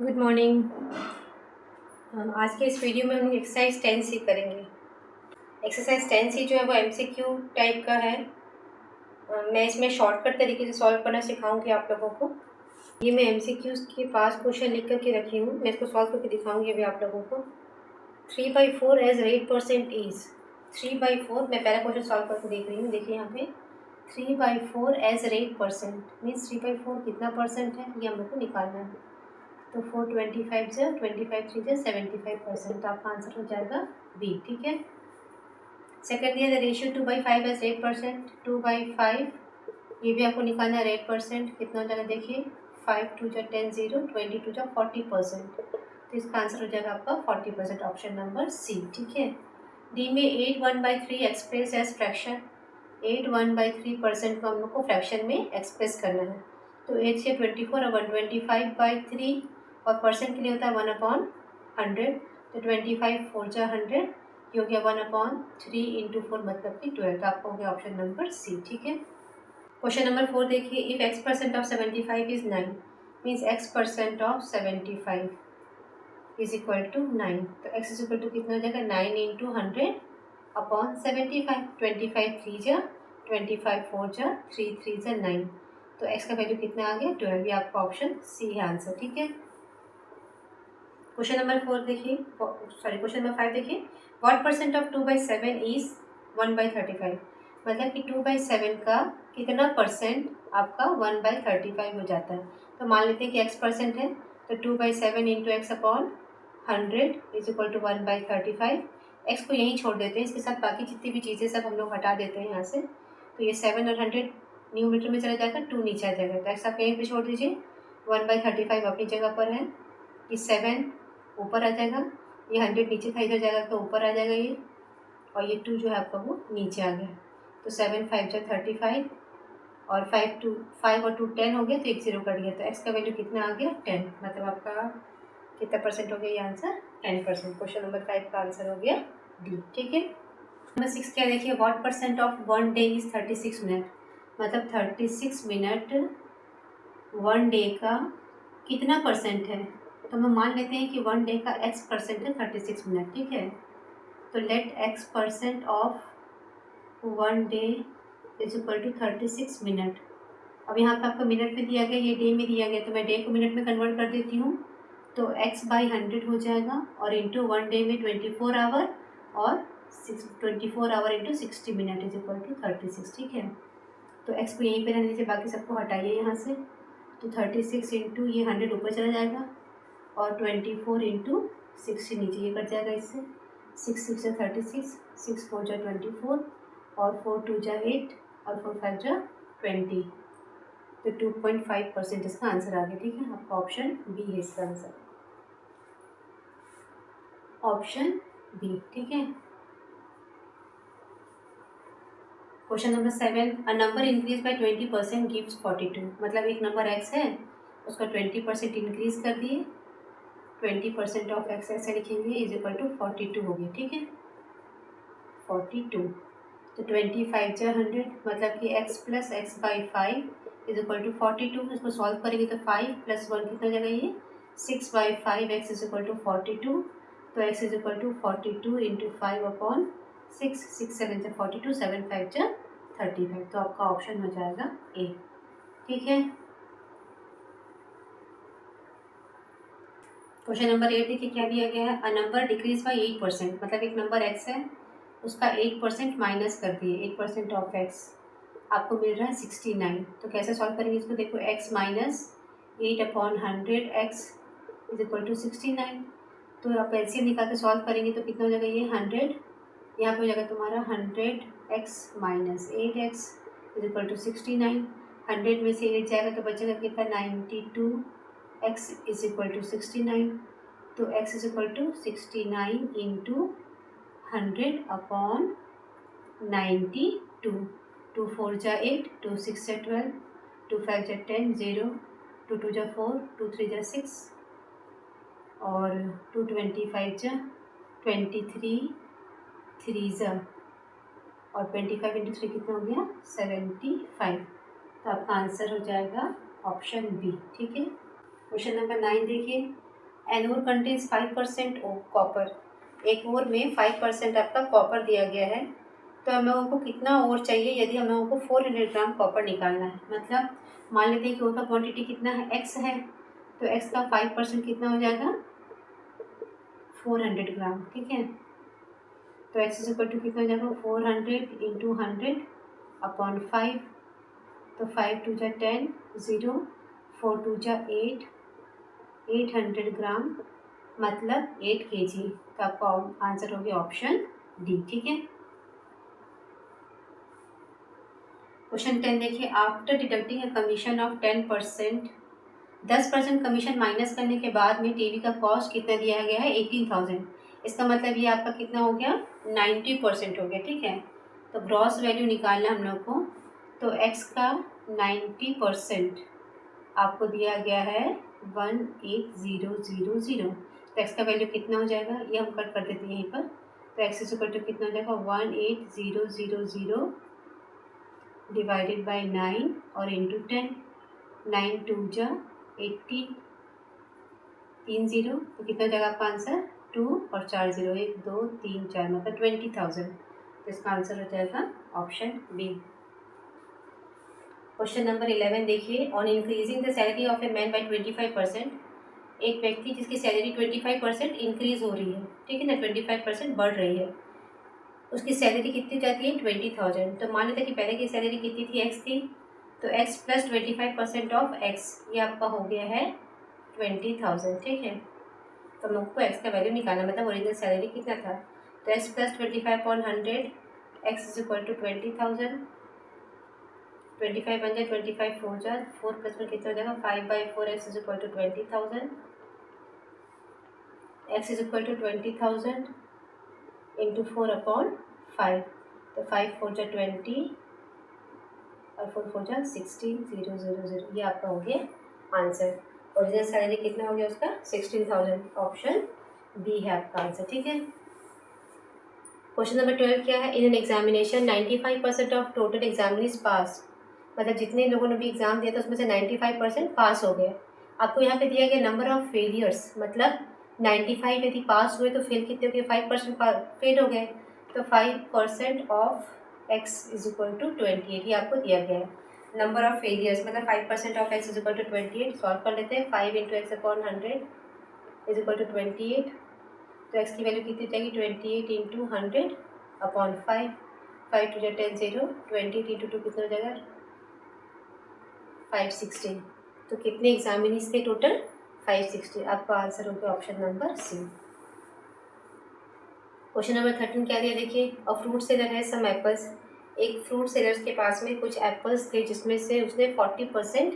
Good morning. आज के इस वीडियो में हम लोग एक्सरसाइज 10 सी करेंगे। एक्सरसाइज 10 सी जो है वो एमसीक्यू टाइप का है। मैं इसमें शॉर्टकट तरीके से सॉल्व करना सिखाऊंगी आप लोगों को। ये मैं एमसीक्यूज के पास क्वेश्चन लिख करके रखी हूँ, मैं इसको सॉल्व करके दिखाऊंगी अभी आप लोगों को। 3/4 एज 8% इज 3/4। मैं पहला क्वेश्चन सॉल्व करके देख रही हूँ। देखिए यहाँ पे 3/4 एज 8% मीन्स 3/4 कितना परसेंट है ये हम लोग को निकालना है। तो 425 से 25 3 से 75%, तो आपका आंसर हो जाएगा बी। ठीक है। सेकंड दिया द रेशियो 2/5 एज 8%। 2/5 ये भी आपको निकालना है 8%। कितना हो जाएगा देखिए, 5 2 जा 10 0 22 जा 40%। तो इसका आंसर हो जाएगा आपका 40%, ऑप्शन नंबर सी। ठीक है। डी में 8 1/3 एक्सप्रेस एज फ्रैक्शन। 8 1/3% को हम लोग को फ्रैक्शन में एक्सप्रेस करना है। तो 8 से 24 और 125/3 और परसेंट के लिए होता है 1/100। तो 25 4 जा 100, ये हो गया 1/3 इंटू 4 मतलब कि 12। तो आपका हो गया ऑप्शन नंबर सी। ठीक है। क्वेश्चन नंबर 4 देखिए, if x% of 75 is 9 means x% of 75 is equal to 9। तो x इज इक्वल टू कितना हो जाएगा 9 इंटू 100 अपॉन 75। 25 3 जा 25 4 जा 3 3 जा 9। तो x का वैल्यू कितना आ गया 12। ये आपका ऑप्शन सी है आंसर। ठीक है। क्वेश्चन नंबर 4 देखिए, सॉरी क्वेश्चन नंबर 5 देखिए, व्हाट परसेंट ऑफ 2/7 इज 1/35। मतलब कि 2/7 का कितना परसेंट आपका 1/35 हो जाता है। तो मान लेते हैं कि x% है, तो 2/7 into x upon 100 is equal to 1/35। X को यहीं छोड़ देते हैं, इसके साथ बाकी जितनी भी चीज़ें सब हम लोग हटा देते हैं यहाँ से। तो ये 7 और 100 न्यूमरेटर में चला जाएगा, 2 नीचे आ जाएगा। तो एक्स आप यहीं पे छोड़ दीजिए, 1/35 अपनी जगह पर है। ये 7 ऊपर आ जाएगा, ये 100 नीचे था इधर जाएगा तो ऊपर आ जाएगा ये, और ये 2 जो है आपका वो नीचे आ गया। तो 7 5 जा 35 और 5 और 2 10 हो गया, तो एक 0 कट गया। तो एक्स का वैल्यू कितना आ गया 10। मतलब आपका कितना परसेंट हो गया ये आंसर 10%। क्वेश्चन नंबर 5 का आंसर हो गया डी। ठीक है। नंबर 6 क्या देखिए, what percent of 1 day is 36 minute. मतलब 36 मिनट 1 डे का कितना परसेंट है। तो हम मान लेते हैं कि 1 डे का x% है 36 मिनट। ठीक है। तो let x% of 1 day is equal to 36 minute. अब यहाँ पे आपका मिनट में दिया गया, ये डे में दिया गया, तो मैं डे को मिनट में कन्वर्ट कर देती हूँ। तो x/100 हो जाएगा, और इंटू 1 डे में 24 आवर, और 24 hour into 60 minute is equal to 36। ठीक है। तो x को यहीं पे रहने दीजिए, बाकी सबको हटाइए यहाँ से। तो 36 इंटू ये 100 ऊपर चला जाएगा, और 24 इंटू 60 नीचे ये कट जाएगा इससे। 6 6 जा 36, 6 4 जा 24, और 4 2 जा 8, और 4 5 जा 20। तो 2.5% इसका आंसर आ गया। ठीक है। आपका ऑप्शन बी है इसका आंसर, ऑप्शन बी। ठीक है। Question number 7, a number increase by 20% gives 42। मतलब एक नंबर x है, उसका 20% इंक्रीज कर दिए, 20% ऑफ एक्स ऐसे लिखेंगे इज इक्वल टू 42 हो गया। ठीक है। 42। तो 25 जा 100, मतलब कि x plus x/5 is equal to 42। इसको सॉल्व करेंगे तो 5 + 1 कितना हो जाएगा ये 6/5 x इज इक्वल टू 42। तो x is equal to 42 into 5 upon 6, 6 7 जा 42, 7 5 जा 35। तो आपका ऑप्शन हो जाएगा ए। ठीक है। क्वेश्चन नंबर 8 देखिए, क्या दिया गया है, अ नंबर डिक्रीज बाई 8%। मतलब एक नंबर x है, उसका 8% माइनस कर दिए, 8% ऑफ x आपको मिल रहा है 69। तो कैसे सॉल्व करेंगे इसको, देखो x minus 8/100 x is equal to 69। तो आप एलसीएम निकाल के सॉल्व करेंगे तो कितना हो जाएगा ये 100, यहाँ पे हो जाएगा तुम्हारा 100x minus 8x is equal to 69। 100 में से 8 जाएगा तो बचेगा कितना 92, x इज इक्वल टू 69। तो x is equal to 69 into 100 upon 92। 2 4 जा 8, 2 6 जा 12, 2 5 जा 10 0, 2 2 जा 4, 2 3 जा 6, और 2 25 जा 23, 3 जा, और 25 इंटू 3 कितना हो गया 75। तो आपका आंसर हो जाएगा ऑप्शन बी। ठीक है। क्वेश्चन नंबर 9 देखिए, एन ओर कंटेन्स 5% कॉपर, एक ओर में 5% आपका कॉपर दिया गया है। तो हम लोगों को कितना ओर चाहिए, यदि हम लोगों को 400 ग्राम कॉपर निकालना है, मतलब मान लेते हैं कि ओर का क्वांटिटी कितना है, x है, तो x का 5% कितना हो जाएगा, 400 ग्राम। ठीक है, तो x इज इक्वल टू कितना हो जाएगा, 400 इंटू 100 अपॉन 5, तो 5 2 जा 10, 0, 4 2 जा 8, 800 ग्राम मतलब 8 kg। तो आपका आंसर हो गया ऑप्शन डी। ठीक है, क्वेश्चन 10 देखिए, after deducting a commission of 10%, 10% commission minus करने के बाद में टीवी का कॉस्ट कितना दिया गया है, 18,000। इसका मतलब ये आपका कितना हो गया, 90% हो गया। ठीक है, तो ग्रॉस वैल्यू निकालना हम लोग को, तो x का 90% आपको दिया गया है 18000, तो x का वैल्यू कितना हो जाएगा, ये हम कट कर देते हैं यहीं पर। तो x इज इक्वल टू कितना हो जाएगा, 18000 डिवाइडेड बाई 9 और इंटू 10, 9 2 जा 80, 3 0, तो कितना हो जाएगा आपका आंसर, 2 और 4 0, 1 2 3 4 मतलब 20,000। तो इसका आंसर हो जाएगा ऑप्शन बी। क्वेश्चन नंबर 11 देखिए, on increasing the salary of a man by 25%, एक व्यक्ति जिसकी सैलरी 25% इंक्रीज हो रही है, ठीक है ना, 25% बढ़ रही है, उसकी सैलरी कितनी जाती है, 20,000। तो मान लेते हैं कि पहले की सैलरी कितनी थी, x थी, तो x प्लस 25% ऑफ x, ये आपका हो गया है 20,000। ठीक है, तो हम लोग को x का वैल्यू निकालना, मतलब ओरिजिनल सैलरी कितना था, तो x plus 25/100, x is equal to 20,000, 25 बन जाए, 25 4 जा 4 प्लस में कितना हो जाएगा, 5/4, x is equal to 20,000, x is equal to 20,000 into 4/5, तो 5 4 जा 20 और 4 4 जा 16, 0 0 0, ये आपका हो गया आंसर। ओरिजिनल सैलरी कितना हो गया उसका, 16,000, ऑप्शन बी है आपका आंसर। ठीक है, क्वेश्चन नंबर 12 क्या है, in an examination 95% of total examinees pass, मतलब जितने लोगों ने भी एग्जाम दिया था उसमें से 95% पास हो गए। आपको यहाँ पे दिया गया नंबर ऑफ फेलियर्स, मतलब 95 यदि पास हुए तो फेल कितने हो गए, 5% फेल हो गए, तो 5% of x is equal to 28, ये आपको दिया गया है। नंबर ऑफ फेलियर्स मतलब 5% of x is equal to 28, solve कर लेते हैं, 5 into x upon 100 is equal to 28, तो x की वैल्यू कितनी जाएगी, 28 इंटू 100 अपॉन 5, 5 टू 10 0, 28 इंटू 2 कितना हो जाएगा, 560। तो कितने एग्जामिनीज थे टोटल, 560, आपका आंसर होगा option number C. Question number 13 क्या दिया देखिए, अ फ्रूट सेलर है सम एप्पल्स, एक फ्रूट सेलर्स के पास में कुछ एप्पल्स थे जिसमें से उसने 40%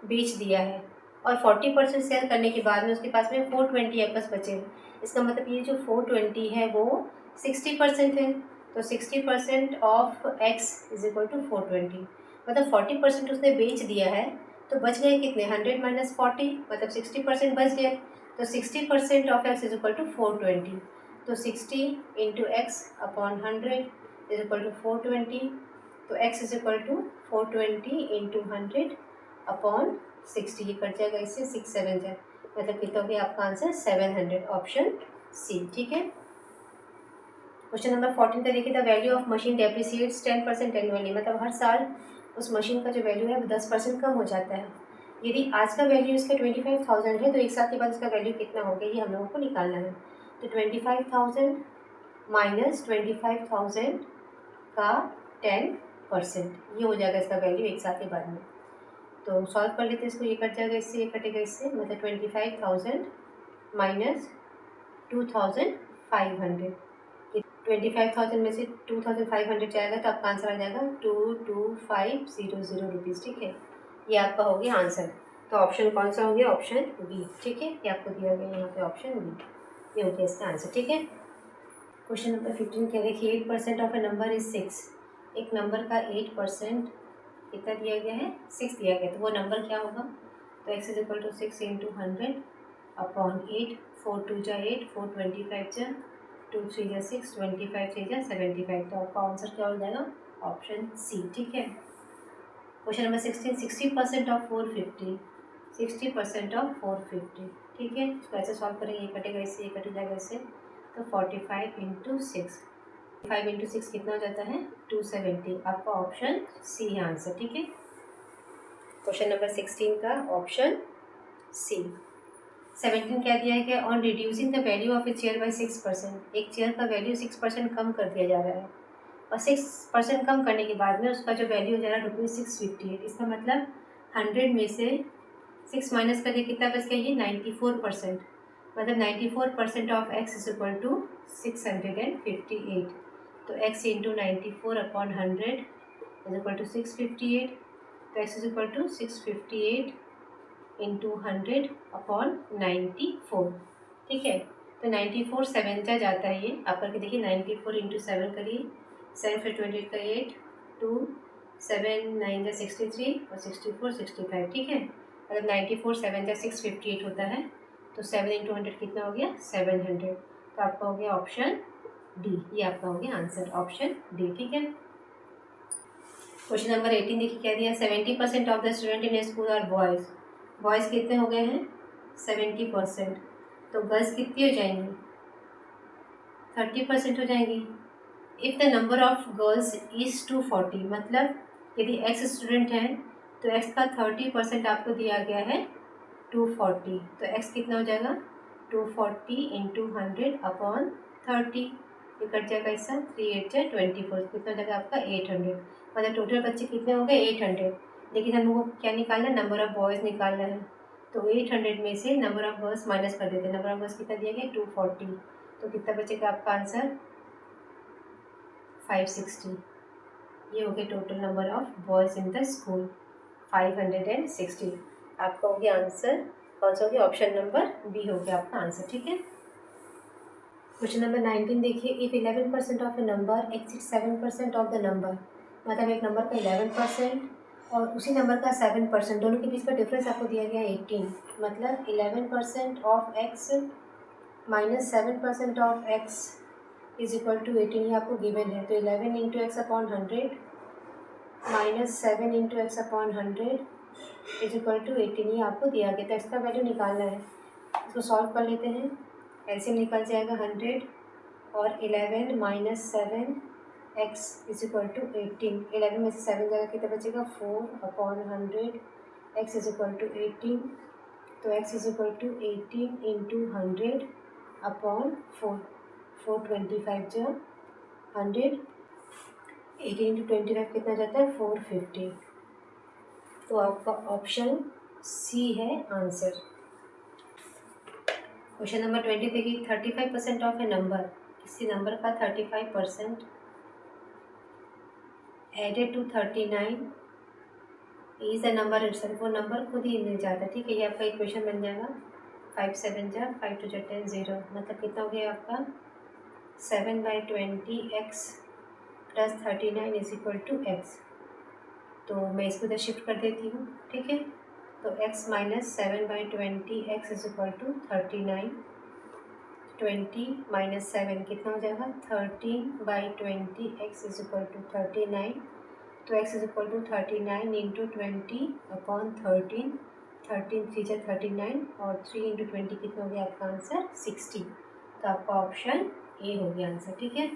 बेच दिया है, और 40% सेल करने के बाद में उसके पास में 420 एप्पल्स बचे हैं। इसका मतलब ये जो 420 है वो 60% है, तो 60% of x is equal to 420, मतलब 40% उसने बेच दिया है, तो बच गए कितने, 100 माइनस 40, मतलब 60% बच गए, तो 60% of x is equal to 420, तो 60 into x upon 100 is equal to 420, तो x is equal to 420 into 100 upon 60, ये कट जाएगा इससे, 6 7 जाए, मतलब कितना हो गया आपका आंसर 700, ऑप्शन सी। ठीक है, क्वेश्चन नंबर 14 का देखिए, the value of machine depreciates 10% annually, मतलब हर साल उस मशीन का जो वैल्यू है वो 10% कम हो जाता है। यदि आज का वैल्यू इसका 25,000 है तो एक साल के बाद इसका वैल्यू कितना हो गया, ये हम लोगों को निकालना है। तो 25,000 माइनस 25,000 का 10%, ये हो जाएगा इसका वैल्यू एक साल के बाद में। तो सॉल्व कर लेते हैं इसको, ये कट जाएगा इससे, ये कटेगा इससे, मतलब 25,000 माइनस 2,500, 25,000 में से 2,500 जाएगा तो आपका आंसर आ जाएगा 22,500 रुपीज़। ठीक है, ये आपका हो गया आंसर। तो ऑप्शन कौन सा हो गया, ऑप्शन बी। ठीक है, ये आपको दिया गया यहाँ पे ऑप्शन बी, ये हो गया इसका आंसर। ठीक है, क्वेश्चन नंबर 15 क्या देखिए, 8% ऑफ ए नंबर इज 6, एक नंबर का 8% कितना दिया गया है, 6 दिया गया, तो वो नंबर क्या होगा, तो x is equal to 6 into 100 upon 8, 4 2 जा 8, 4 25 जा 2 3 जा 6, 25 3 जा 75, तो आपका आंसर क्या हो जाएगा, ऑप्शन सी। ठीक है, क्वेश्चन नंबर 16, 60% ऑफ 450, 60% ऑफ 450, ठीक है। इसको ऐसे सॉल्व करेंगे, ये कटेगा इससे, ये कट जाएगा इससे, तो 45 इंटू 6, 5 इंटू 6 कितना हो जाता है 270। आपका ऑप्शन सी है आंसर, ठीक है। क्वेश्चन नंबर 16 का ऑप्शन सी। 17 क्या दिया है, on reducing the value of a chair by 6%, एक चेयर का वैल्यू 6% कम कर दिया जा रहा है, और 6% कम करने के बाद में उसका जो वैल्यू हो जा रहा है ₹658। इसका मतलब 100 में से 6 माइनस करके कितना बच गया, ये 94%, मतलब 94% of x is equal to 658। तो x into 94 upon 100 is equal to 658, तो x is equal to 658 into 100 upon 94, ठीक है। तो 94 7 जा जाता है, ये आप करके देखिए, 94 इंटू 7 करिए, 7 फिर 28 का 8, 2 7 9 जा 63 और 64 65, ठीक है। मतलब 94 7 जा 658 होता है, तो 7 इंटू 100 कितना हो गया 700। तो आपका हो गया ऑप्शन डी, ये आपका हो गया आंसर, ऑप्शन डी, ठीक है। क्वेश्चन नंबर 18 देखिए क्या दिया, 70% of the student in a school are boys. Boys कितने हो गए हैं 70%, तो गर्ल्स कितनी हो जाएंगी 30% हो जाएंगी। If the number of girls is 240, मतलब यदि x स्टूडेंट हैं तो x का 30% आपको दिया गया है 240, तो x कितना हो जाएगा 240 इंटू 100 अपॉन 30, ये कट जाएगा इसका, 3 8 जा 24, कितना हो जाएगा आपका 800। मतलब टोटल बच्चे कितने हो गए 800, लेकिन हम लोगों को क्या निकालना है, नंबर ऑफ़ बॉयज़ निकालना है। तो 800 में से नंबर ऑफ़ गर्ल्स माइनस कर देते हैं, नंबर ऑफ़ गर्ल्स कितना दिया गया 240, तो कितना बचेगा आपका आंसर 560। ये हो गया total number of boys in the school 560। आपका हो गया आंसर कौन सा हो गया, ऑप्शन नंबर बी हो गया आपका आंसर, ठीक है। क्वेश्चन नंबर 19 देखिए, if 11% of a number exceed 7% of the number, मतलब एक नंबर का 11% और उसी नंबर का 7%, दोनों के बीच का डिफरेंस आपको दिया गया 18, मतलब 11% of x minus 7% of x is equal to 18, ये आपको गिवन है। तो 11 into x upon 100 minus 7 into x upon 100 is equal to 18, ये आपको दिया गया। तो इसका वैल्यू निकालना है, इसको सॉल्व कर लेते हैं। एलसीएम निकल जाएगा 100 और 11 minus 7 x is equal to 18, 11 में से 7 जगह कितना बचेगा 4 upon 100, x is equal to 18, तो x is equal to 18 into 100 upon 4, 425 जो 100, 18 इंटू 25 कितना जाता है 450। तो आपका ऑप्शन सी है आंसर। क्वेश्चन नंबर 20 देखिए, 35% ऑफ ए नंबर, किसी नंबर का 35% added to 39 is a number itself, वो नंबर खुद ही मिल जाता है, ठीक है। ये आपका इक्वेशन बन जाएगा 5 7 जा 5 2 जा 10 0, मतलब कितना हो गया आपका 7/20x plus 39 is equal to x. तो मैं इसको इधर शिफ्ट कर देती हूँ, ठीक है। तो x minus 7/20x is equal to 39, 20 minus 7 कितना हो जाएगा 13/20x इज इक्वल टू 39, तो x is equal to 39 into 20 upon 13, 13 3 जा 39 और 3 इंटू 20 कितना हो गया आपका आंसर 60। तो आपका ऑप्शन ए हो गया आंसर, ठीक है।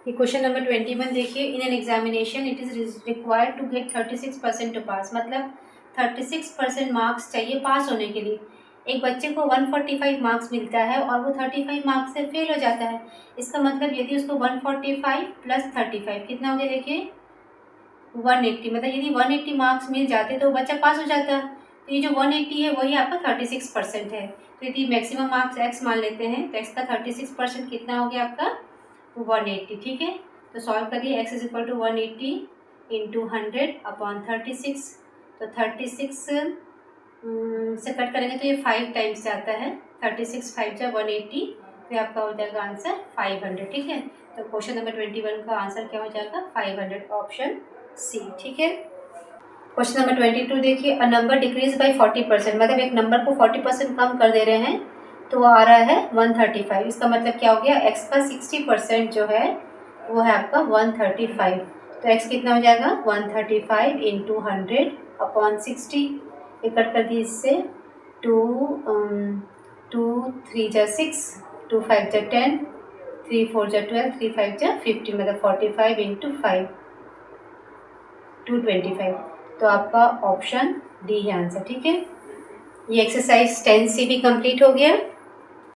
ये क्वेश्चन नंबर 21 देखिए, in an examination it is required to get 36% to pass, मतलब 36% मार्क्स चाहिए पास होने के लिए। एक बच्चे को 145 मार्क्स मिलता है और वो 35 मार्क्स से फेल हो जाता है। इसका मतलब यदि उसको 145 प्लस 35 कितना हो गया देखिए 180, मतलब यदि 180 मार्क्स मिल जाते तो बच्चा पास हो जाता। तो ये जो 180 है वही आपका 36% है। तो यदि मैक्सिमम मार्क्स x मान लेते हैं तो x का 36% कितना हो गया आपका 180, ठीक है। तो सॉल्व करिए, x is equal to 180 into 100 upon 36, तो 36 से कट करेंगे तो ये 5 टाइम्स से आता है, 36 5 जा 180, फिर आपका हो जाएगा आंसर 500, ठीक है। तो क्वेश्चन नंबर 21 का आंसर क्या हो जाएगा 500, ऑप्शन सी, ठीक है। क्वेश्चन नंबर 22 देखिए, अ नंबर डिक्रीज बाय 40%, मतलब एक नंबर को 40% कम कर दे रहे हैं तो वो आ रहा है 135। इसका मतलब क्या हो गया x का 60% जो है वो है आपका 135, तो x कितना हो जाएगा 135 इंटू 100 अपॉन 60, ये कट कर दिए इससे 2 3 जा 6, 2 5 जा 10, 3 4 जा 12, 3 5 जा 50, मतलब 45 इंटू 5 225। तो आपका ऑप्शन डी है आंसर। ठीक है, ये एक्सरसाइज 10C भी कंप्लीट हो गया।